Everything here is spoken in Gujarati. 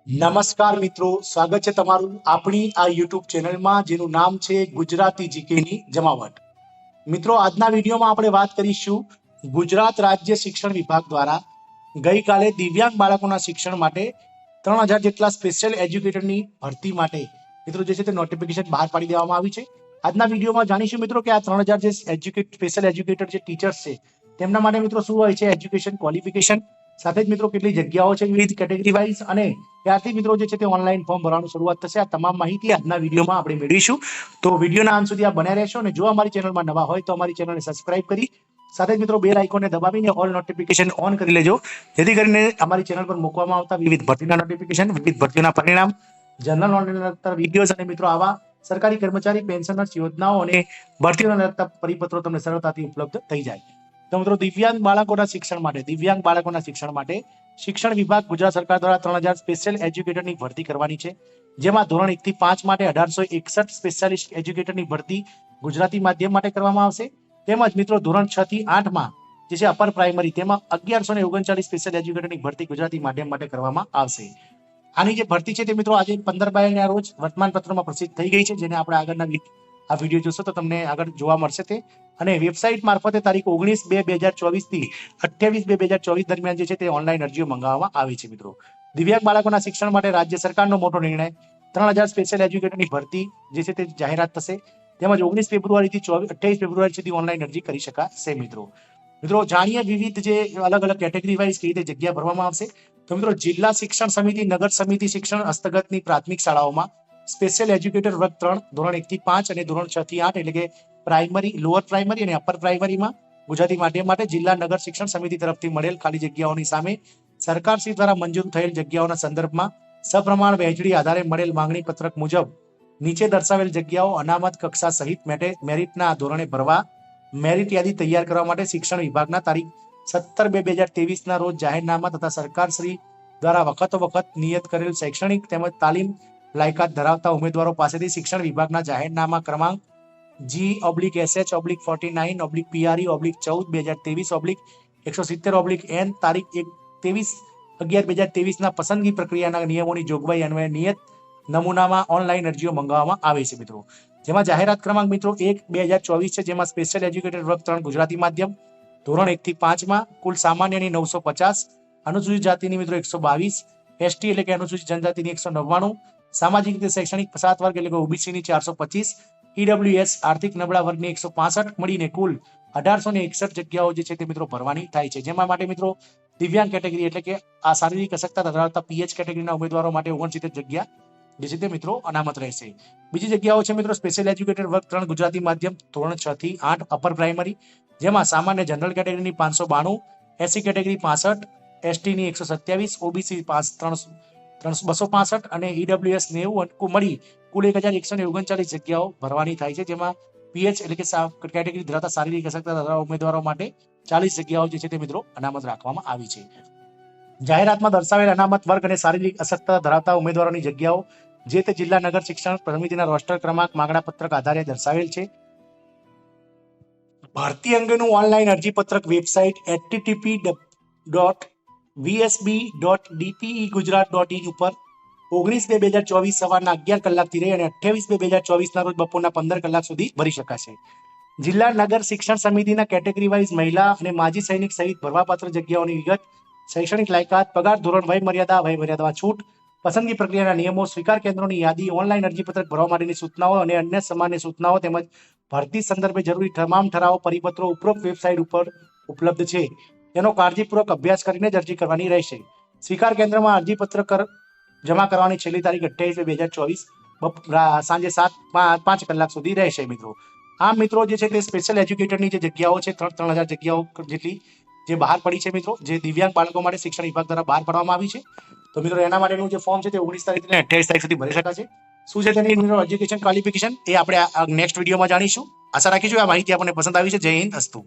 નમસ્કાર મિત્રો, સ્વાગત છે તમારું આપણી આ યુટ્યુબ ચેનલમાં જેનું નામ છે ગુજરાતી જીકેની જમાવટ. મિત્રો, આજના વિડીયોમાં આપણે વાત કરીશું ગુજરાત રાજ્ય શિક્ષણ વિભાગ દ્વારા ગઈકાલે દિવ્યાંગ બાળકોના શિક્ષણ માટે 3000 જેટલા સ્પેશિયલ એજ્યુકેટરની ભરતી માટે મિત્રો જે છે તે નોટિફિકેશન બહાર પાડી દેવામાં આવી છે. આજના વિડીયોમાં જાણીશું મિત્રો કે આ 3000 જે સ્પેશિયલ એજ્યુકેટર જે ટીચર્સ છે તેમના માટે મિત્રો શું હોય છે એજ્યુકેશન ક્વોલિફિકેશન, સાથે જ મિત્રો કેટલી જગ્યાઓ છે વિવિધ કેટેગરી વાઇઝ, અને ત્યારથી મિત્રો જે છે તે ઓનલાઈન ફોર્મ ભરવાનું શરૂઆત થશે. આ તમામ માહિતી આજના વિડીયોમાં આપણે મેળવીશું. તો વિડીયોના અંત સુધી આપ બન્યા રહેશો, અને જો અમારી ચેનલમાં નવા હોય તો અમારી ચેનલને સબસ્ક્રાઇબ કરી સાથે જ મિત્રો બેલ આઇકોનને દબાવીને ઓલ નોટિફિકેશન ઓન કરી લેજો, જેથી કરીને અમારી ચેનલ પર મૂકવામાં આવતા વિવિધ ભરતીના નોટિફિકેશન, વિવિધ ભરતીના પરિણામ, જનરલ નોલેજના લગતા વિડીયોઝ અને મિત્રો આવા સરકારી કર્મચારી પેન્શનર્સ યોજનાઓ અને ભરતીઓના લગતા પરિપત્રો તમને સરળતાથી ઉપલબ્ધ થઈ જાય. તો મિત્રો, દિવ્યાંગ બાળકોના શિક્ષણ માટે શિક્ષણ વિભાગ ગુજરાત સરકાર દ્વારા 3000 સ્પેશિયલ એજ્યુકેટરની ભરતી કરવાની છે, જેમાં ધોરણ 1 થી 5 માટે 1861 સ્પેશિયાલિસ્ટ એજ્યુકેટરની ભરતી ગુજરાતી માધ્યમ માટે કરવામાં આવશે. તેમજ મિત્રો ધોરણ 6 થી 8 માં જે છે અપર પ્રાઇમરી, તેમાં 1139 સ્પેશિયલ એજ્યુકેટરની ભરતી ગુજરાતી માધ્યમ માટે કરવામાં આવશે. આની જે ભરતી છે તે મિત્રો આજે 15/2 ના રોજ વર્તમાનપત્રમાં પ્રસિદ્ધ થઈ ગઈ છે, જેને આપણે આગળના આ વિડીયો જોશો તો તમને આગળ જોવા મળશે તે, અને વેબસાઇટ મારફતે તારીખ 19/2/2024 થી 28/2/2024 દરમિયાન જે છે તે ઓનલાઈન અરજીઓ મંગાવવામાં આવી છે. મિત્રો, દિવ્યાંગ બાળકોના શિક્ષણ માટે રાજ્ય સરકારનો મોટો નિર્ણય 3000 સ્પેશિયલ એજ્યુકેટરની ભરતી જે છે તે જાહેરાત થશે, તેમજ 19 ફેબ્રુઆરી થી 28 ફેબ્રુઆરી સુધી ઓનલાઈન અરજી કરી શકાશે. મિત્રો જાણીએ વિવિધ જે અલગ અલગ કેટેગરી વાઇઝ કઈ રીતે જગ્યા ભરવામાં આવશે. તો મિત્રો, જિલ્લા શિક્ષણ સમિતિ, નગર સમિતિ શિક્ષણ હસ્તગતની પ્રાથમિક શાળાઓમાં સ્પેશિયલ એજ્યુકેટર વર્ગ 3 ધોરણ 1 થી 5 અને ધોરણ 6 થી 8 એટલે કે પ્રાઇમરી, લોઅર પ્રાઇમરી અને અપર પ્રાઇમરીમાં ગુજરાતી માધ્યમ માટે જિલ્લા નગર શિક્ષણ સમિતિ તરફથી મળેલ ખાલી જગ્યાઓની સામે સરકારશ્રી દ્વારા મંજૂર થયેલ જગ્યાઓના સંદર્ભમાં સપ્રમાણ વહેંચણી આધારે મળેલ માંગણી પત્રક મુજબ નીચે દર્શાવેલ જગ્યાઓ અનામત કક્ષા સહિત મેરિટના ધોરણે ભરવા મેરિટ યાદી તૈયાર કરવા માટે શિક્ષણ વિભાગના તારીખ 17/2/2023 ના રોજ જાહેરનામા તથા સરકારશ્રી દ્વારા વખત નિયત કરેલ શૈક્ષણિક તેમજ તાલીમ લાયકાત ધરાવતા ઉમેદવારો પાસેથી શિક્ષણ વિભાગના જાહેરનામા ક્રમાંક G/SH/49/PRE/14/14/2023/170/N તારીખ 23/11/2023 ના પસંદગી પ્રક્રિયાના નિયમોની જોગવાઈ અન્વયે નિયત નમૂનામાં ઓનલાઈન અરજીઓ મંગાવવામાં આવે છે. મિત્રો, જેમાં જાહેરાત ક્રમાંક મિત્રો 1/2024 છે, જેમાં સ્પેશિયલ એજ્યુકેટેડ વર્ગ 3 ગુજરાતી માધ્યમ ધોરણ 1 થી 5 માં કુલ સામાન્યની 950, અનુસૂચિત જાતિની મિત્રો 122, એસટી એટલે કે અનુસૂચિત જનજાતિની 199, સામાજિક રીતે શૈક્ષણિક પછાત વર્ગ એટલે કે ઓબીસી ની 425, ઈડબ્લ્યુએસ આર્થિક નબળા વર્ગની 165, મળીને કુલ 1861 જગ્યાઓ જે છે તે મિત્રો ભરવાની થાય છે. જેમાં માટે મિત્રો દિવ્યાંગ કેટેગરી એટલે કે આ શારીરિક અશક્તતા ધરાવતા પીએચ કેટેગરીના ઉમેદવારો માટે 69 જગ્યા જે છે તે મિત્રો અનામત રહેશે. બીજી જગ્યાઓ છે મિત્રો સ્પેશિયલ એજ્યુકેટર વર્ગ 3 ગુજરાતી માધ્યમ ધોરણ 6 થી 8 અપર પ્રાઇમરી, જેમાં સામાન્ય જનરલ કેટેગરીની 592, એસસી કેટેગરી 65, એસટી ની 127, ઓબીસી 265 અને ઈડબ્લ્યુએસ 90 મળી કુલ 1139 જગ્યાઓ ભરવાની થાય છે. જેમાં પીએચ એટલે કે કેટેગરી ધરાવતા શારીરિક અશક્તતા ધરાવતા ઉમેદવારો માટે 40 જગ્યાઓ જે છે તે મિત્રો અનામત રાખવામાં આવી છે. જાહેરાતમાં દર્શાવેલ અનામત વર્ગ અને શારીરિક અશક્તતા ધરાવતા ઉમેદવારોની જગ્યાઓ જે તે જિલ્લા નગર શિક્ષણ સમિતિના રોસ્ટર ક્રમાંક માંગણા પત્રક આધારે દર્શાવેલ છે. ભરતી અંગેનું ઓનલાઈન અરજી પત્રક વેબસાઇટ http://vsb.dpegujarat.in ઉપર 19/2/2024 સવારના 11 કલાકથી રહી અને 28/2/2024 ના રોજ બપોરના 15 કલાક સુધી ભરી શકાશે. જિલ્લા નગર શિક્ષણ સમિતિના કેટેગરી વાઇઝ મહિલા અને માજી સૈનિક સહિત ભરવાપાત્ર જગ્યાઓની વિગત, શૈક્ષણિક લાયકાત, પગાર ધોરણ, વયમર્યાદામાં છૂટ, પસંદગી પ્રક્રિયાના નિયમો, સ્વીકાર કેન્દ્રોની યાદી, ઓનલાઈન અરજી પત્રક ભરવા માટેની સૂચનાઓ અને અન્ય સામાન્ય સૂચનાઓ તેમજ ભરતી સંદર્ભે જરૂરી તમામ ઠરાવો પરિપત્રો ઉપરોક્ત વેબસાઇટ ઉપર ઉપલબ્ધ છે, તેનો કાળજીપૂર્વક અભ્યાસ કરીને જ અરજી કરવાની રહેશે. સ્વીકાર કેન્દ્રમાં અરજી પત્ર જમા કરવાની છેલ્લી તારીખ 28/2/2024 સાંજે 5 કલાક સુધી રહેશે. મિત્રો, આ મિત્રો જે છે તે સ્પેશિયલ એજ્યુકેટરની જે જગ્યાઓ છે 3000 જગ્યાઓ જેટલી જે બહાર પડી છે મિત્રો, જે દિવ્યાંગ બાળકો માટે શિક્ષણ વિભાગ દ્વારા બહાર પાડવામાં આવી છે. તો મિત્રો એના માટેનું જે ફોર્મ છે તે 19 તારીખથી 28 તારીખ સુધી ભરી શકાશે. શું છે તેની મિત્રો એજ્યુકેશન ક્વોલિફિકેશન એ આપણે નેક્સ્ટ વિડીયોમાં જાણીશું. આશા રાખીશું આ માહિતી આપણને પસંદ આવી છે. જય હિન્દ, અસ્તુ.